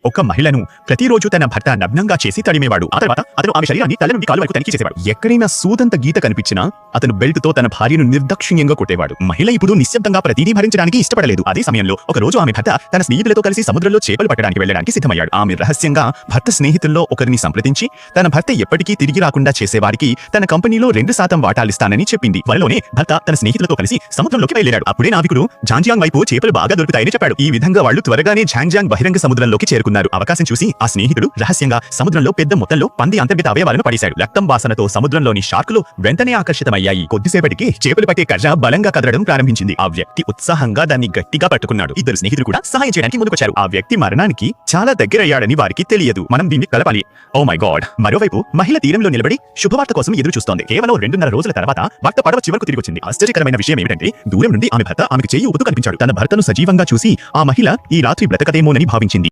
ఒక మహిళను ప్రతిరోజు తన భర్త నగ్నంగా చేసి తడిమేవాడు. ఆ తర్వాత అతను ఆమె శరీరాన్ని తల నుండి కాలు వరకు తనిఖీ చేసేవాడు. ఎక్కడైనా సూదంత గీత కనిపించినా అతను బెల్ట్ తో తన భార్యను నిర్దాక్షిణ్యంగా కొట్టేవాడు. మహిళ ఇప్పుడు నిశ్శబ్దంగా ప్రతిదీ భరించడానికి ఇష్టపడలేదు. అదే సమయంలో ఒక రోజు ఆమె భర్త తన స్నేహితులతో కలిసి సముద్రంలో చేపలు పట్టడానికి వెళ్లడానికి సిద్ధమయ్యాడు. ఆమె రహస్యంగా భర్త స్నేహితుల్లో ఒకరిని సంప్రదించి తన భర్త ఎప్పటికీ తిరిగి రాకుండా చేసేవారికి తన కంపెనీలో 2% వాటాలిస్తానని చెప్పింది. త్వరలోనే భర్త తన స్నేహితులతో కలిసి సముద్రంలోకి బయలుదేరాడు. అప్పుడే నావికుడు జాంజియాంగ్ వైపు చేపలు బాగా దొరుకుతాయని చెప్పాడు. ఈ విధంగా వాళ్ళు త్వరగానే జాంజియాంగ్ బహిరంగ సముద్రంలోకి చేరుకున్నారు. అవకాశం చూసి ఆ స్నేహితుడు రహస్యంగా సముద్రంలో పెద్ద మొత్తంలో పంది అంతర్గత అవయవాలను పడేశాడు. రక్తం వాసనతో సముద్రంలోని షార్కులు వెంటనే ఆకర్షితమయ్యాయి. కొద్దిసేపటికి చేపలు పట్టే కర్ర బలంగా కదలడం ప్రారంభించింది. ఆ వ్యక్తి ఉత్సాహంగా దాన్ని గట్టిగా పట్టుకున్నాడు. ఇద్దరు స్నేహితులు కూడా సహాయం చేయడానికి ముందుకొచ్చారు. ఆ వ్యక్తి మరణానికి చాలా దగ్గరయ్యాడని వారికి తెలియదు. మనం దీన్ని కలపాలి. Oh my god. మరోవైపు మహిళ తీరంలో నిలబడి శుభవార్త కోసం ఎదురు చూస్తోంది. కేవలం 2.5 రోజుల తర్వాత భర్త పడవ చివరకు తిరిగి వచ్చింది. ఆశ్చర్యకరమైన విషయం ఏమిటంటే దూరం నుండి ఆమె భర్త ఆమెకు చేయి ఊపుతూ కనిపించాడు. తన భర్తను సజీవంగా చూసి ఆ మహిళ ఈ రాత్రి బ్రతకదేమోనని భావించింది.